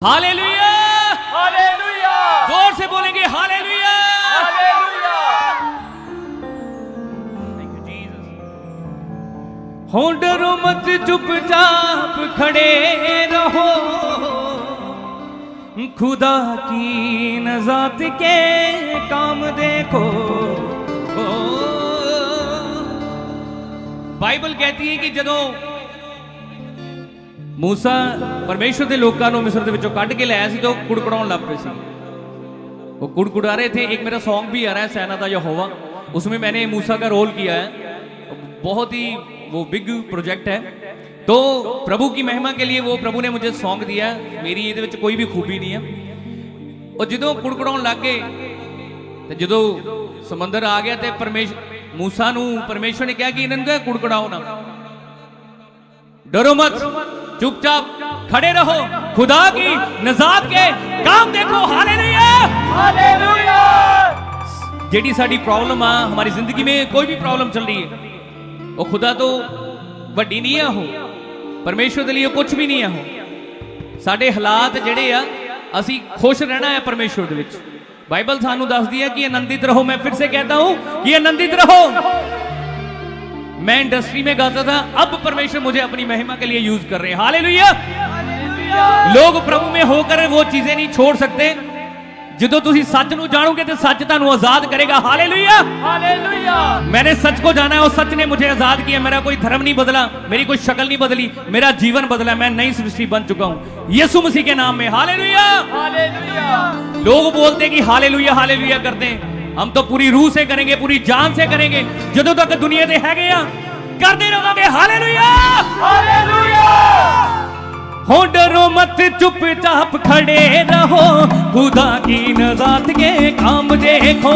Hallelujah, hallelujah, जोर से बोलेंगे hallelujah, hallelujah. Thank you Jesus. हो डरो मत, चुपचाप खड़े रहो, खुदा की नजात के काम देखो। बाइबल कहती है कि जदों मूसा परमेश्वर के लोगों को मिस्र के कढ़ के लाया तो कुड़कुड़ाने लग पे सी। वो कुड़कुड़ा रहे थे। एक मेरा सॉन्ग भी आ रहा है सेना दा यहोवा, उसमें मैंने मूसा का रोल किया है। बहुत ही वो बिग प्रोजेक्ट है। तो प्रभु की महिमा के लिए वो प्रभु ने मुझे सॉन्ग दिया। मेरी ये कोई भी खूबी नहीं है। और जो कुड़कुड़ाने लग गए तो जो समंदर आ गया तो मूसा नू परमेश्वर ने कहा कि इन्होंने कुड़कुड़ाओ ना, डरो मत, चुपचाप खड़े रहो, खुदा की नजात के काम देखो। Hallelujah, hallelujah. जेडी साडी प्रॉब्लम आ हमारी जिंदगी में, कोई भी प्रॉब्लम चल रही है, वो खुदा तो वड्डी नहीं है, हो परमेश्वर के लिए कुछ भी नहीं है। हो साडे हालात जेडे आ, असी खुश रहना है परमेश्वर दे विच। बाइबल सानू दसदी है कि आनंदित रहो। मैं फिर से कहता हूं कि आनंदित रहो। मैं इंडस्ट्री में गाता था, अब परमेश्वर मुझे अपनी महिमा के लिए यूज कर रहे हैं। Hallelujah, hallelujah. लोग प्रभु में होकर वो चीजें नहीं छोड़ सकते। जो तुसी सच नू जानोगे तो सच तुहानू आजाद करेगा। Hallelujah, hallelujah. मैंने सच को जाना है और सच ने मुझे आजाद किया। मेरा कोई धर्म नहीं बदला, मेरी कोई शक्ल नहीं बदली, मेरा जीवन बदला। मैं नई सृष्टि बन चुका हूं यीशु मसीह के नाम में। Hallelujah, hallelujah. लोग बोलते कि हालेलुया हालेलुया करते हैं, हम तो पूरी रूह से करेंगे, पूरी जान से करेंगे। जदों तक दुनिया दे हैगे आ करते रहोगे। Hallelujah, hallelujah. हो डरो मत, चुपचाप खड़े रहो, खुदा की नजात के काम देखो।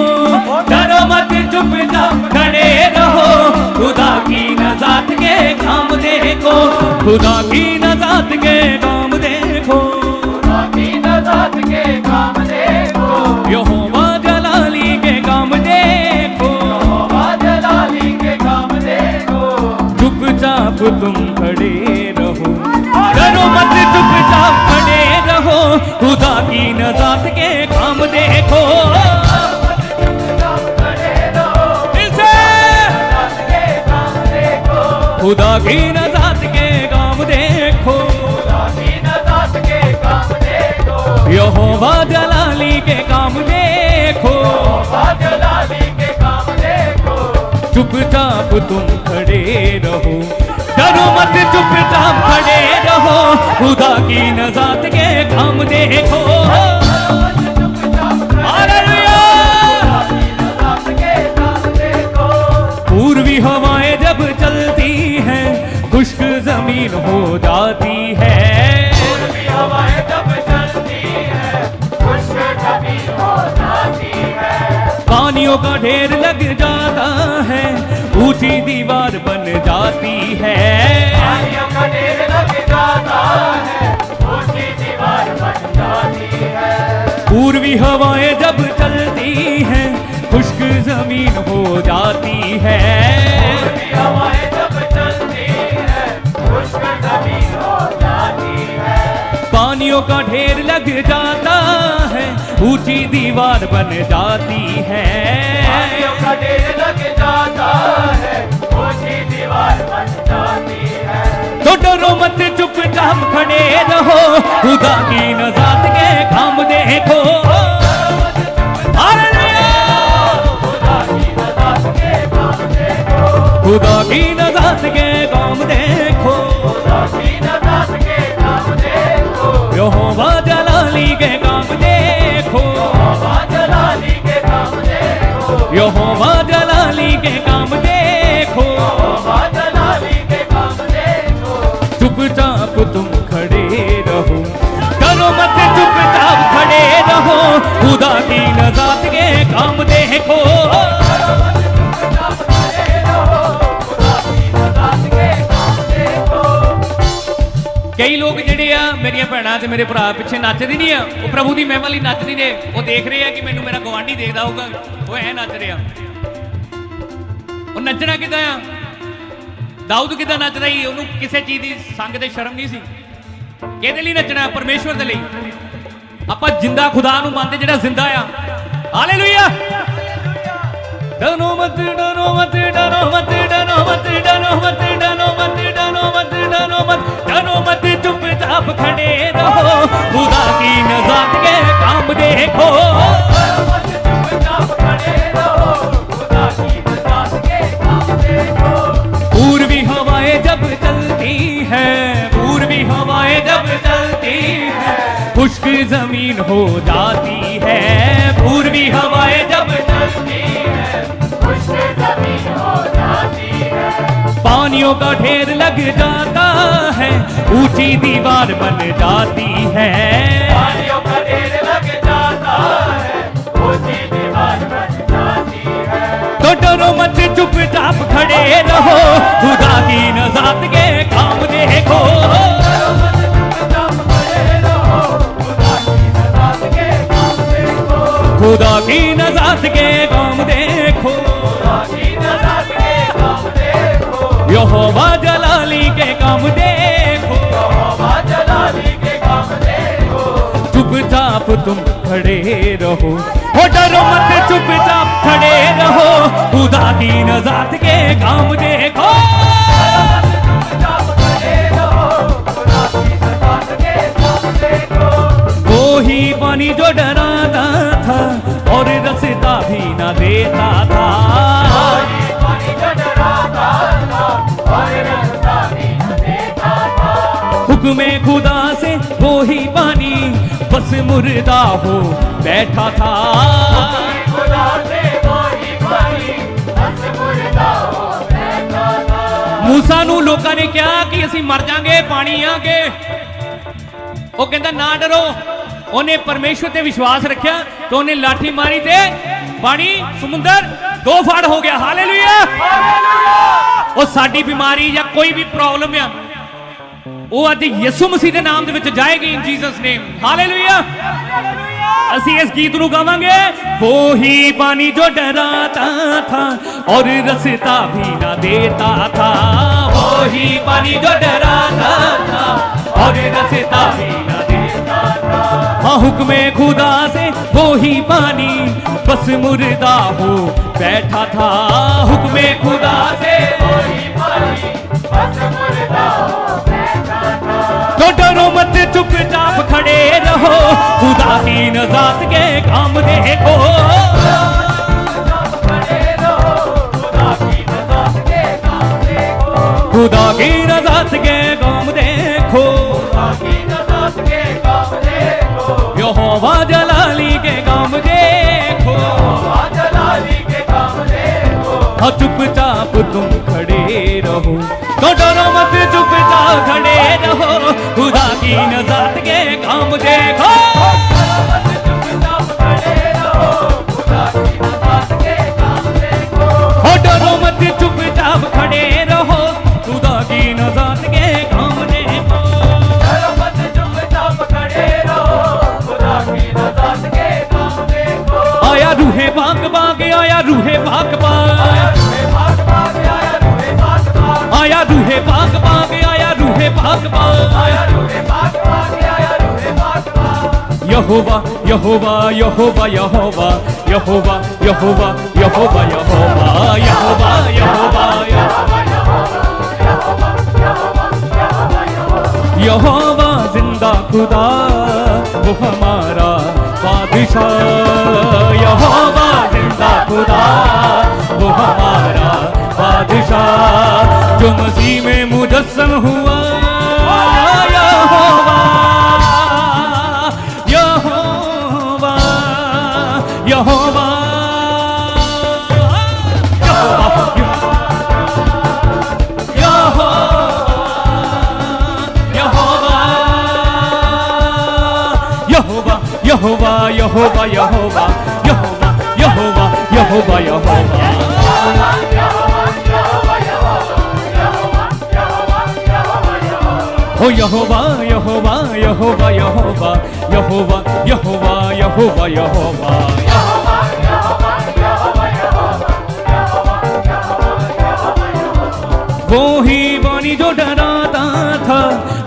डरो मत, चुपचाप खड़े रहो, खुदा की नजात के काम देखो। खुदा की नजात के काम देखो। खुदा की नजात के काम देखो। यहोवा जलाली के काम देखो। यहोवा जलाली के काम देखो। चुपचाप तुम खड़े रहो, डरो मत, चुपचाप खड़े रहो, खुदा की नजात के काम देखो। चुपचाप खड़े रहो, दिल से नजात के काम देखो। खुदा की नजात के काम देखो। खुदा की नजात के काम देखो। यहोवा जलाली के काम देखो। यहोवा जलाली के काम देखो। चुपचाप तुम खड़े रहो, डरो मत, चुपचाप खड़े रहो, खुदा की नजात के काम देखो। हालेलुया। पूर्वी हवाएं जब चलती हैं, खुश्क जमीन हो जाती है। पूर्वी हवाएं जब चलती है, खुश्क जमीन हो जाती है। पानियों का ढेर लग जाता है, ऊंची दीवार बन जाती है। पानियों का ढेर लग जाता है, ऊंची दीवार बन जाती है। पूर्वी हवाएं जब चलती हैं, खुश्क जमीन हो जाती है। पूर्वी हवाएं जब चलती है, खुश्क जमीन हो जाती है। पानियों का ढेर लग जाता है, ऊंची दीवार बन जाती है। पानियों का ढेर लग जाता है, ऊंची दीवार बन जाती है। तो डरो मत, चुपचाप खड़े रहो, खुदा की नजात के काम देखो। हालेलुया। खुदा की नजात के काम देखो। खुदा की नजात के काम देखो। खुदा की नजात के काम देखो। यहोवा जलाली के काम देखो। यहोवा जलाली के काम देखो। यहोवा जलाली के काम देखो। यहोवा जलाली के काम देखो। चुपचाप तुम खड़े रहो, डरो मत, चुपचाप खड़े रहो, खुदा की नजात के काम देखो। चुपचाप खड़े रहो, खुदा की नजात के काम देखो। कई लोग जेडे आ मेरिया भैणां ते मेरे भरा पिछे नचदी नहीं आ, वो प्रभु की महिमा लई नचदी ने। वो देख रहे हैं कि मैनू मेरा गवांढी देखदा होगा, वो ऐ नच रहा। वो नचना किदां आ? दाऊद किदां नचदा ही, उन्होंने किसी चीज की संग ते शर्म नहीं सी। किहदे लई नचना? परमेश्वर दे लई। आपां जिंदा खुदा नूं मनदे जिहड़ा जिंदा आ। हालेलुया। डरो मत डरो मत डरो मत डरो मत डरो मत डरो मत डरो मत डरो मत डरो मत, चुपचाप खड़े रहो, खुदा की नज़ात के काम देखो। चुपचाप खड़े रहो, खुदा की नज़ात के काम देखो। पूर्वी हवाएं जब चलती है, पूर्वी हवाएं जब चलती है, खुश्क जमीन हो जाती है। पूर्वी हवाएं जब चलती है, खुश्क जमीन हो जाती है। पानियों का ढेर लग जाता है, ऊंची दीवार बन जाती है। पानियों का ढेर लग जाता है, ऊंची दीवार बन जाती है। तो डरो मत, चुपचाप खड़े रहो, खुदा की नज़ात के काम देखो। डरो मत, चुपचाप खड़े रहो, खुदा की नज़ात के काम देखो। खुदा की नज़ात के काम देखो। खुदा की नज़ात के काम देखो। यहोवा जलाली के काम देखो। यहोवा जलाली के काम देखो। चुपचाप तुम खड़े रहो, हो डरो मत, चुपचाप खड़े रहो, खुदा की नज़ात के काम देखो। चुपचाप खड़े रहो, खुदा की नज़ात के काम देखो। वो ही पानी जो डराता था और रास्ता भी न देता था। पानी का डराता था और रास्ता भी न देता था। हुक्मे खुदा से वो ही पानी बस मुर्दा हो बैठा था। खुदा से वो ही पानी बस मुर्दा हो बैठा था। मूसा नू लोकां ने कहा कि असीं मर जांगे पानी आके, वो कहता ना डरो। उन्हें परमेश्वर ते विश्वास रखिया तो उन्हें लाठी मारी ते पानी समुंदर 2 फाड़ हो गया। हालेलुया। वो साडी बीमारी या कोई भी प्रॉब्लम है वो अज यसु मसीह के नाम दे विच जाएगी इन जीसस नेम। हालेलुया। असी इस गीत नू गावांगे। वो ही पानी जो डराता था और रास्ता भी ना देता था। वो ही पानी जो डराता था और रास्ता भी ना देता था। हाँ, हुक्मे खुदा से वो ही पानी बस मुर्दा हो बैठा था। हुक्मे खुदा से वो ही पानी बस मुर्दा हो बैठा था। तो डरो मत, चुपचाप खड़े रहो, खुदा की नज़ात के काम देखो। चुपचाप खड़े रहो, खुदा की नज़ात के काम देखो। खुदा की नज़ात के काम देखो। खुदा की नज़ात के काम देखो। यहोवा जलाली के काम देखो। यहोवा जलाली के काम देखो। हाँ, चुपचाप तुम खड़े रहो, तो डरो मत, चुपचाप खड़े रहो, खुदा की नज़ात के काम देखो। चुपचाप खड़े रहो, खुदा की नज़ात के काम देखो। हो डरो मत, चुपचाप खड़े रहो, खुदा की नज़ात के काम देखो। डरो मत, चुपचाप खड़े रहो, खुदा की नज़ात के काम देखो। आया रूहे बाग बाग, आया रूहे बाग बाग, आया रूहे बाग बाग, आया रूहे बाग बाग, आया रूहे बाग बाग, आया रूहे बाग बाग। आया रूहे बाग बाग, आया रूहे बाग बाग। यहोवा यहोवा यहोवा यहोवा यहोवा यहोवा यहोवा यहोवा यहोवा यहोवा यहोवा जिंदा खुदा वो हमारा बादशाह। यहोवा जिंदा खुदा वो हमारा बादशाह, जो मसीह में मुजस्सम हुआ। यहोवा यहोवा यहोवा यहोवा यहोवा यहोवा यहोवा यहोवा यहोवा यहोवा हो यहोवा यहोवा यहोवा यहोवा यहोवा यहोवा यहोवा यहोवा वो ही वाणी जो डराता था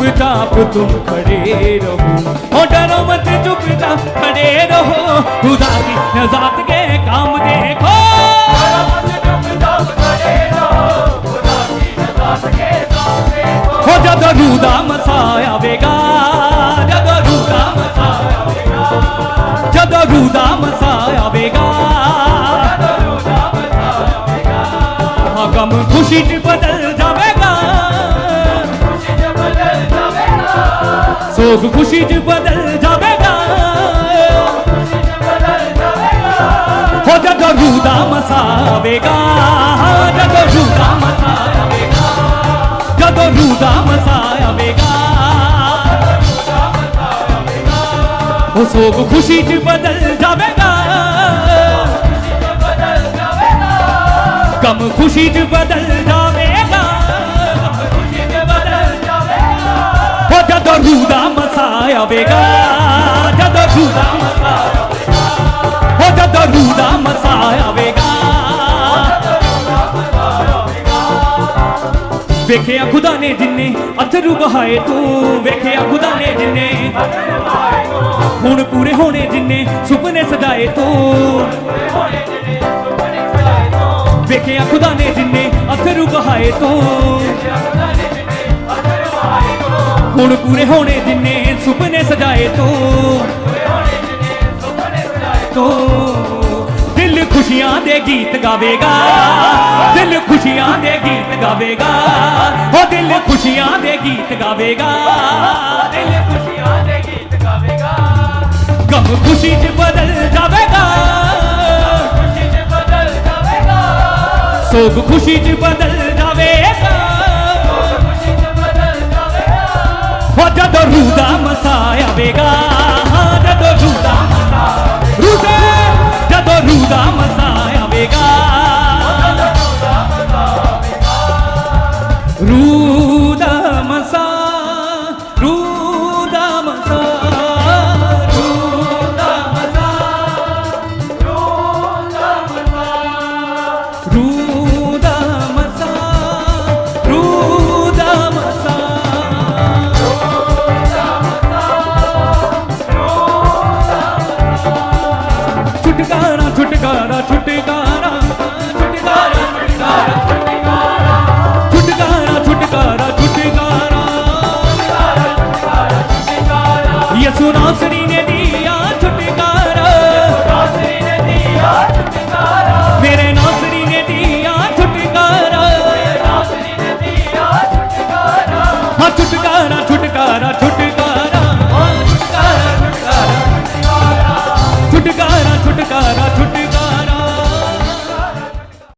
चुपचाप तुम खड़े रहो, ओ डरो मत चुपचाप खड़े रहो, खुदा की नजात के काम देखो। हो जद रूदा मसाया वेगा, जद रूदा मसाया वेगा, जद रूदा मसाया वेगा, हाँ गम खुशी च बदल जावेगा, सोग खुशी च बदल जावेगा, हो जद रूदा मसावेगा, जद रूदा मसावेगा, जद रूदा मसावेगा, वो सोग खुशी च बदल जावेगा, गम खुशी च बदल जावेगा, वो जद रूदा मसावेगा, जद रूदा मसावेगा, वो जद रूदा मसावेगा। वेखिया खुदा ने जिन्ने अथरू बहाए तू, वेखिया खुदा ने जिन्ने हुण पूरे होने जिन्ने सुपने सजाए तू, वेखिया खुदा ने जिन्ने अथरू बहाए तू, हुण पूरे होने जिन्ने सुपने सजाए तू, तो दिल खुशियां दे गीत गावेगा, दिल खुशियां दे गीत गावेगा, ओ दिल खुशियां दे गीत गावेगा, दिल खुशियां दे गीत गावेगा, गम खुशी च बदल जावेगा, खुशी च बदल जावेगा, सोग खुशी च बदल जावेगा, खुशी च बदल जावेगा, हो जद रूदा मसावेगा, जद रूदा मसावेगा, जद रूदा मसावेगा, रूदा मसा, रूदा मसा, रूदा मसा, रूदा मसा, रूदा मसा, छुटकारा छुटकारा छुटकारा छुटकारा छुटकारा छुटकारा छुटकारा छुटकारा, यीशु नासरी